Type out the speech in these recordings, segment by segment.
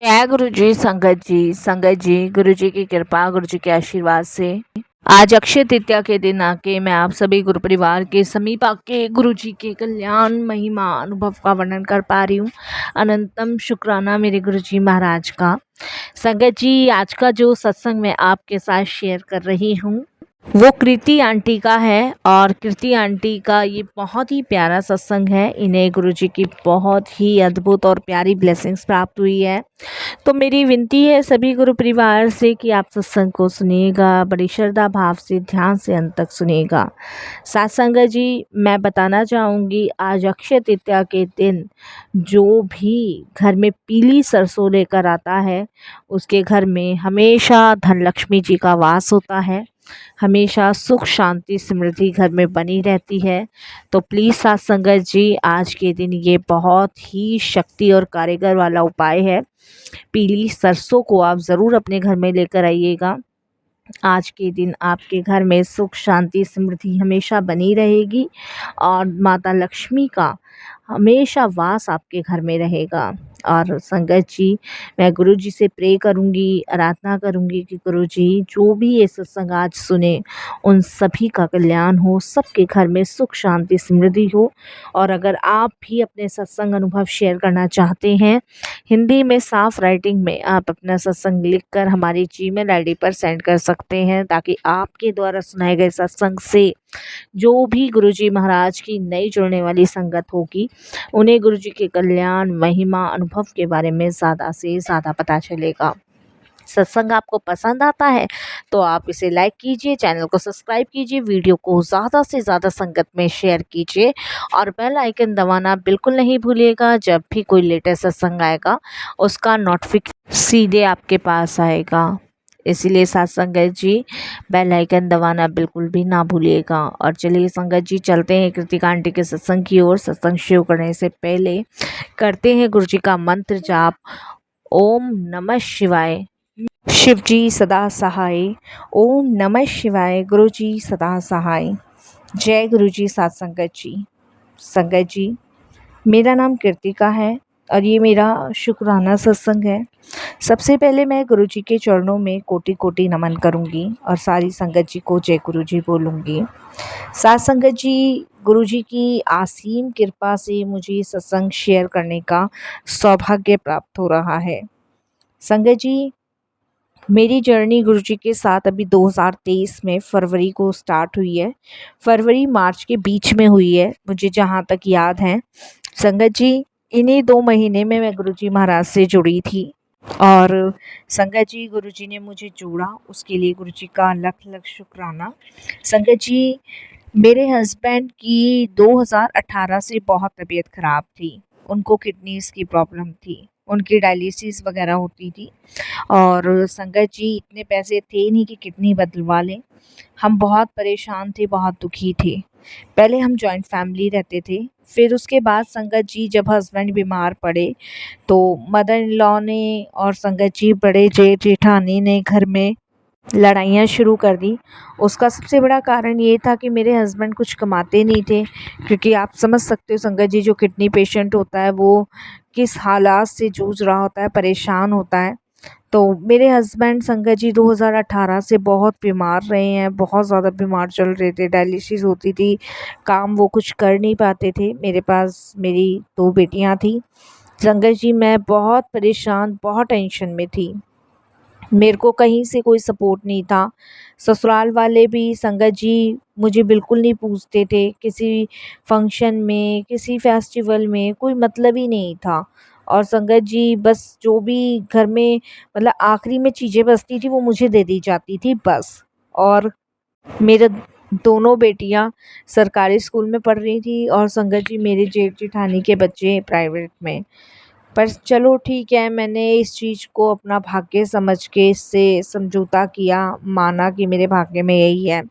जय गुरु जी। संगत जी गुरु जी की कृपा, गुरु जी के आशीर्वाद से आज अक्षय तृतीया के दिन आके मैं आप सभी गुरु परिवार के समीप आके गुरु जी के कल्याण महिमा अनुभव का वर्णन कर पा रही हूँ। अनंतम शुक्राना मेरे गुरु जी महाराज का। संगत जी, आज का जो सत्संग मैं आपके साथ शेयर कर रही हूँ वो कृति आंटी का है, और कृति आंटी का ये बहुत ही प्यारा सत्संग है। इन्हें गुरुजी की बहुत ही अद्भुत और प्यारी ब्लेसिंग्स प्राप्त हुई है। तो मेरी विनती है सभी गुरु परिवार से कि आप सत्संग को सुनिएगा, बड़ी श्रद्धा भाव से ध्यान से अंत तक सुनिएगा। सत्संग जी, मैं बताना चाहूँगी आज अक्षय तृतीया के दिन जो भी घर में पीली सरसों लेकर आता है उसके घर में हमेशा धन लक्ष्मी जी का वास होता है, हमेशा सुख शांति समृद्धि घर में बनी रहती है। तो प्लीज़ साथ संगत जी, आज के दिन ये बहुत ही शक्ति और कारगर वाला उपाय है। पीली सरसों को आप ज़रूर अपने घर में लेकर आइएगा। आज के दिन आपके घर में सुख शांति समृद्धि हमेशा बनी रहेगी और माता लक्ष्मी का हमेशा वास आपके घर में रहेगा। और संगत जी, मैं गुरु जी से प्रे करूँगी, आराधना करूँगी कि गुरु जी जो भी ये सत्संग आज सुने उन सभी का कल्याण हो, सबके घर में सुख शांति समृद्धि हो। और अगर आप भी अपने सत्संग अनुभव शेयर करना चाहते हैं, हिंदी में साफ राइटिंग में आप अपना सत्संग लिखकर हमारी जीमेल आईडी पर सेंड कर सकते हैं, ताकि आपके द्वारा सुनाए गए सत्संग से जो भी गुरुजी महाराज की नई जुड़ने वाली संगत होगी उन्हें गुरुजी के कल्याण महिमा अनुभव के बारे में ज़्यादा से ज़्यादा पता चलेगा। सत्संग आपको पसंद आता है तो आप इसे लाइक कीजिए, चैनल को सब्सक्राइब कीजिए, वीडियो को ज़्यादा से ज़्यादा संगत में शेयर कीजिए और बेल आइकन दबाना बिल्कुल नहीं भूलिएगा। जब भी कोई लेटेस्ट सत्संग आएगा उसका नोटिफिकेशन सीधे आपके पास आएगा। इसीलिए साथ संगत जी, बेल आइकन दबाना बिल्कुल भी ना भूलिएगा। और चलिए संगत जी, चलते हैं कृतिका आंटी के सत्संग की ओर। सत्संग शुरू करने से पहले करते हैं गुरु जी का मंत्र जाप। ओम नमः शिवाय। शिव जी सदा सहाय। ओम नमः शिवाय। गुरु जी सदा सहाय। जय गुरु जी। साथ संगत जी, संगत जी, मेरा नाम कृतिका है और ये मेरा शुक्राना सत्संग है। सबसे पहले मैं गुरु जी के चरणों में कोटि कोटि नमन करूंगी और सारी संगत जी को जय गुरु जी बोलूँगी। साथ संगत जी, गुरु जी की असीम कृपा से मुझे सत्संग शेयर करने का सौभाग्य प्राप्त हो रहा है। संगत जी, मेरी जर्नी गुरु जी के साथ अभी 2023 में फरवरी को स्टार्ट हुई है। फरवरी मार्च के बीच में हुई है, मुझे जहाँ तक याद है। संगत जी, इन्हीं 2 महीने में मैं गुरु जी महाराज से जुड़ी थी और संगत जी, गुरु जी ने मुझे जोड़ा, उसके लिए गुरु जी का लख लख शुक्राना। संगत जी, मेरे हस्बैंड की 2018 से बहुत तबीयत ख़राब थी। उनको किडनीज़ की प्रॉब्लम थी, उनकी डायलिसिस वगैरह होती थी और संगत जी इतने पैसे थे नहीं कि किडनी बदलवा लें। हम बहुत परेशान थे, बहुत दुखी थे। पहले हम जॉइंट फैमिली रहते थे, फिर उसके बाद संगत जी जब हस्बैंड बीमार पड़े तो मदर इन लॉ ने और संगत जी बड़े जेठ जेठानी ने घर में लड़ाइयाँ शुरू कर दी। उसका सबसे बड़ा कारण ये था कि मेरे हस्बैंड कुछ कमाते नहीं थे, क्योंकि आप समझ सकते हो संगत जी, जो किडनी पेशेंट होता है वो किस हालात से जूझ रहा होता है, परेशान होता है। तो मेरे हस्बैंड संगत जी 2018 से बहुत बीमार रहे हैं, बहुत ज़्यादा बीमार चल रहे थे, डायलिसिस होती थी, काम वो कुछ कर नहीं पाते थे। मेरे पास मेरी 2 बेटियां थी। संगत जी, मैं बहुत परेशान, बहुत टेंशन में थी। मेरे को कहीं से कोई सपोर्ट नहीं था। ससुराल वाले भी संगत जी मुझे बिल्कुल नहीं पूछते थे, किसी फंक्शन में, किसी फेस्टिवल में कोई मतलब ही नहीं था। और संगत जी बस जो भी घर में मतलब आखिरी में चीज़ें बचती थी वो मुझे दे दी जाती थी बस। और मेरे दोनों बेटियां सरकारी स्कूल में पढ़ रही थी और संगत जी मेरे जेठ जेठानी के बच्चे प्राइवेट में। पर चलो ठीक है, मैंने इस चीज़ को अपना भाग्य समझ के इससे समझौता किया, माना कि मेरे भाग्य में यही है।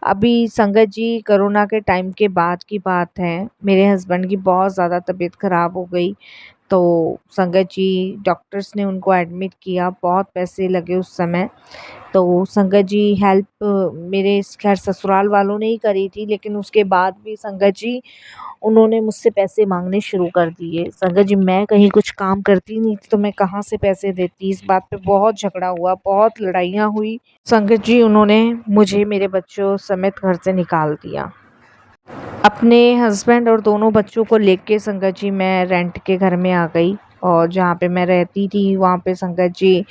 अभी संगत जी कोरोना के टाइम के बाद की बात है, मेरे हस्बैंड की बहुत ज़्यादा तबीयत ख़राब हो गई। तो संगत जी डॉक्टर्स ने उनको एडमिट किया, बहुत पैसे लगे उस समय। तो संगत जी हेल्प मेरे खैर ससुराल वालों ने ही करी थी, लेकिन उसके बाद भी संगत जी उन्होंने मुझसे पैसे मांगने शुरू कर दिए। संगत जी मैं कहीं कुछ काम करती नहीं थी तो मैं कहाँ से पैसे देती। इस बात पे बहुत झगड़ा हुआ, बहुत लड़ाइयाँ हुई। संगत जी उन्होंने मुझे मेरे बच्चों समेत घर से निकाल दिया। अपने हस्बैंड और दोनों बच्चों को लेके संगत जी मैं रेंट के घर में आ गई, और जहाँ पे मैं रहती थी वहाँ पे संगत जी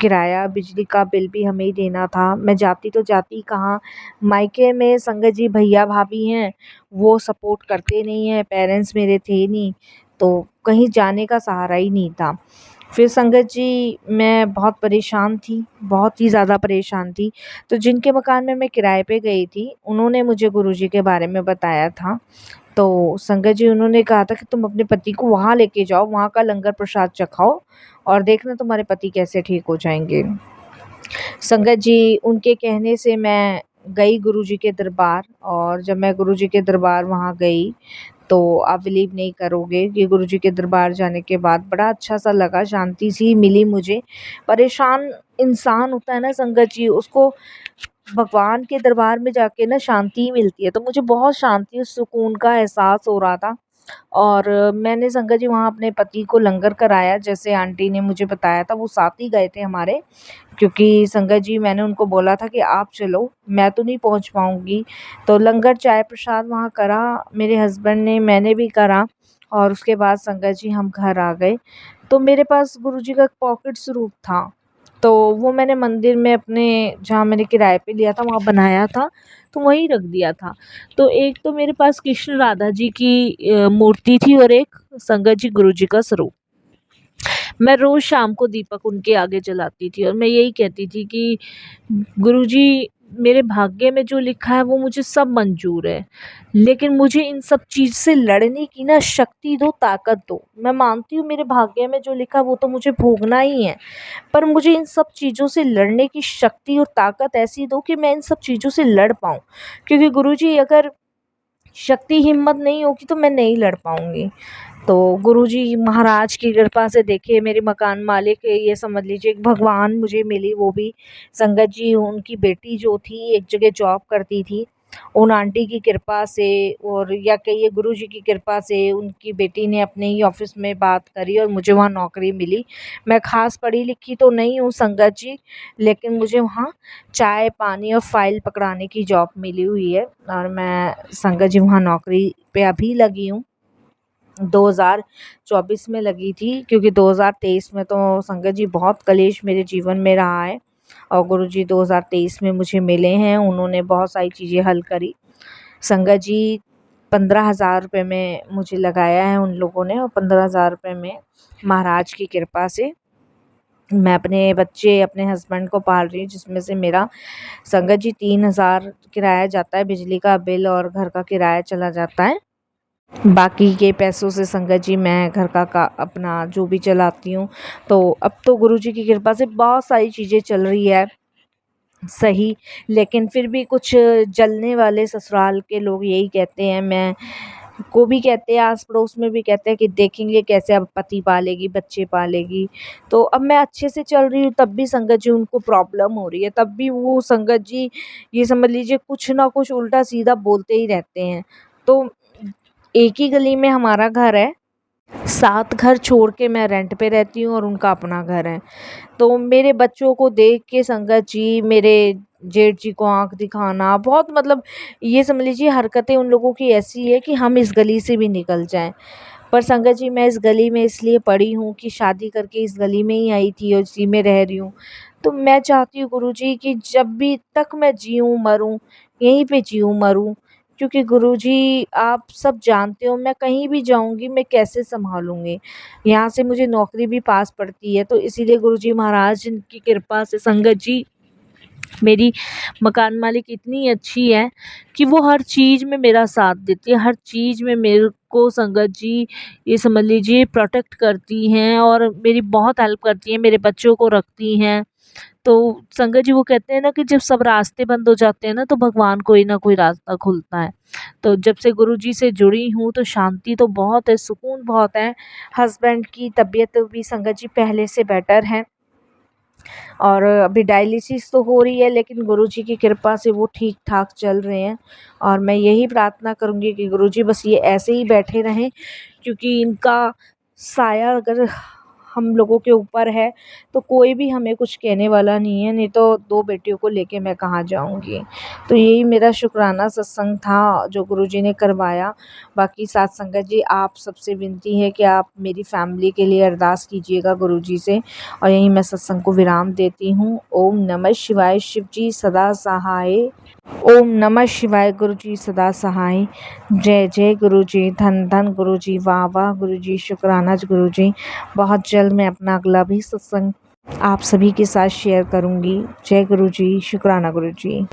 किराया बिजली का बिल भी हमें ही देना था। मैं जाती तो जाती कहाँ, मायके में संगत जी भैया भाभी हैं, वो सपोर्ट करते नहीं हैं, पेरेंट्स मेरे थे नहीं, तो कहीं जाने का सहारा ही नहीं था। फिर संगत जी मैं बहुत परेशान थी, बहुत ही ज़्यादा परेशान थी। तो जिनके मकान में मैं किराए पे गई थी उन्होंने मुझे गुरुजी के बारे में बताया था। तो संगत जी उन्होंने कहा था कि तुम अपने पति को वहाँ लेके जाओ, वहाँ का लंगर प्रसाद चखाओ और देखना तुम्हारे पति कैसे ठीक हो जाएंगे। संगत जी उनके कहने से मैं गई गुरुजी के दरबार, और जब मैं गुरुजी के दरबार वहाँ गई तो आप बिलीव नहीं करोगे कि गुरुजी के दरबार जाने के बाद बड़ा अच्छा सा लगा, शांति सी मिली मुझे। परेशान इंसान होता है ना संगत जी, उसको भगवान के दरबार में जाके ना शांति मिलती है। तो मुझे बहुत शांति और सुकून का एहसास हो रहा था। और मैंने संगत जी वहाँ अपने पति को लंगर कराया, जैसे आंटी ने मुझे बताया था, वो साथ ही गए थे हमारे। क्योंकि संगत जी मैंने उनको बोला था कि आप चलो, मैं तो नहीं पहुँच पाऊँगी। तो लंगर चाय प्रसाद वहाँ करा मेरे हस्बैंड ने, मैंने भी करा, और उसके बाद संगत जी हम घर आ गए। तो मेरे पास गुरुजी का एक पॉकेट स्वरूप था, तो वो मैंने मंदिर में अपने जहाँ मैंने किराए पे लिया था वहाँ बनाया था, तो वहीं रख दिया था। तो एक तो मेरे पास कृष्ण राधा जी की मूर्ति थी, और एक संगत जी गुरुजी का स्वरूप। मैं रोज़ शाम को दीपक उनके आगे जलाती थी और मैं यही कहती थी कि गुरुजी मेरे भाग्य में जो लिखा है वो मुझे सब मंजूर है, लेकिन मुझे इन सब चीज़ से लड़ने की ना शक्ति दो, ताकत दो। मैं मानती हूँ मेरे भाग्य में जो लिखा वो तो मुझे भोगना ही है, पर मुझे इन सब चीज़ों से लड़ने की शक्ति और ताकत ऐसी दो कि मैं इन सब चीज़ों से लड़ पाऊँ। क्योंकि गुरुजी अगर शक्ति हिम्मत नहीं होगी तो मैं नहीं लड़ पाऊँगी। तो गुरुजी महाराज की कृपा से देखिए मेरे मकान मालिक, ये समझ लीजिए एक भगवान मुझे मिली, वो भी संगत जी उनकी बेटी जो थी एक जगह जॉब करती थी, उन आंटी की कृपा से, और या कहिए गुरुजी की कृपा से उनकी बेटी ने अपने ही ऑफिस में बात करी और मुझे वहाँ नौकरी मिली। मैं ख़ास पढ़ी लिखी तो नहीं हूँ संगत जी, लेकिन मुझे वहाँ चाय पानी और फाइल पकड़ाने की जॉब मिली हुई है, और मैं संगत जी वहाँ नौकरी पे अभी लगी हूँ। 2024 में लगी थी, क्योंकि 2023 में तो संगत जी बहुत कलेश मेरे जीवन में रहा है, और गुरुजी 2023 में मुझे मिले हैं, उन्होंने बहुत सारी चीज़ें हल करी। संगत जी 15,000 रुपये में मुझे लगाया है उन लोगों ने, और 15,000 रुपये में महाराज की कृपा से मैं अपने बच्चे अपने हस्बैंड को पाल रही हूँ, जिसमें से मेरा संगत जी 3,000 किराया जाता है, बिजली का बिल और घर का किराया चला जाता है। बाकी के पैसों से संगत जी मैं घर का अपना जो भी चलाती हूँ। तो अब तो गुरुजी की कृपा से बहुत सारी चीज़ें चल रही है सही, लेकिन फिर भी कुछ जलने वाले ससुराल के लोग यही कहते हैं, मैं को भी कहते हैं, आस पड़ोस में भी कहते हैं कि देखेंगे कैसे अब पति पालेगी, बच्चे पालेगी। तो अब मैं अच्छे से चल रही हूँ तब भी संगत जी उनको प्रॉब्लम हो रही है, तब भी वो संगत जी ये समझ लीजिए कुछ ना कुछ उल्टा सीधा बोलते ही रहते हैं। तो एक ही गली में हमारा घर है, 7 घर छोड़ के मैं रेंट पे रहती हूँ और उनका अपना घर है। तो मेरे बच्चों को देख के संगत जी मेरे जेठ जी को आँख दिखाना, बहुत मतलब ये समझ लीजिए हरकतें उन लोगों की ऐसी है कि हम इस गली से भी निकल जाएँ। पर संगत जी मैं इस गली में इसलिए पड़ी हूँ कि शादी करके इस गली में ही आई थी और इसी में रह रही हूँ। तो मैं चाहती हूँ गुरुजी कि जब भी तक मैं जीऊँ मरूँ, यहीं पे जीऊँ मरूँ, क्योंकि गुरुजी आप सब जानते हो मैं कहीं भी जाऊँगी मैं कैसे सँभालूँगी। यहाँ से मुझे नौकरी भी पास पड़ती है, तो इसीलिए गुरुजी महाराज की कृपा से संगत जी मेरी मकान मालिक इतनी अच्छी है कि वो हर चीज़ में मेरा साथ देती है, हर चीज़ में मेरे को संगत जी ये समझ लीजिए प्रोटेक्ट करती हैं और मेरी बहुत हेल्प करती हैं, मेरे बच्चों को रखती हैं। तो संगत जी वो कहते हैं ना कि जब सब रास्ते बंद हो जाते हैं ना तो भगवान कोई ना कोई रास्ता खुलता है। तो जब से गुरुजी से जुड़ी हूँ तो शांति तो बहुत है, सुकून बहुत है। हस्बैंड की तबीयत भी संगत जी पहले से बेटर है। और अभी डायलिसिस तो हो रही है, लेकिन गुरुजी की कृपा से वो ठीक ठाक चल रहे हैं। और मैं यही प्रार्थना करूँगी कि गुरुजी बस ये ऐसे ही बैठे रहें, क्योंकि इनका साया अगर हम लोगों के ऊपर है तो कोई भी हमें कुछ कहने वाला नहीं है, नहीं तो 2 बेटियों को लेके मैं कहाँ जाऊँगी। तो यही मेरा शुक्राना सत्संग था जो गुरुजी ने करवाया। बाकी साथ संगत जी, आप सबसे विनती है कि आप मेरी फैमिली के लिए अरदास कीजिएगा गुरुजी से। और यहीं मैं सत्संग को विराम देती हूँ। ओम नमः शिवाय। शिव जी सदा सहाय। ओम नमः शिवाय। गुरुजी सदा सहाय। जय जय गुरुजी। धन धन गुरुजी। वाह वाह गुरुजी। शुक्राना गुरुजी। बहुत जल्द मैं अपना अगला भी सत्संग आप सभी के साथ शेयर करूँगी। जय गुरुजी। शुक्राना गुरुजी।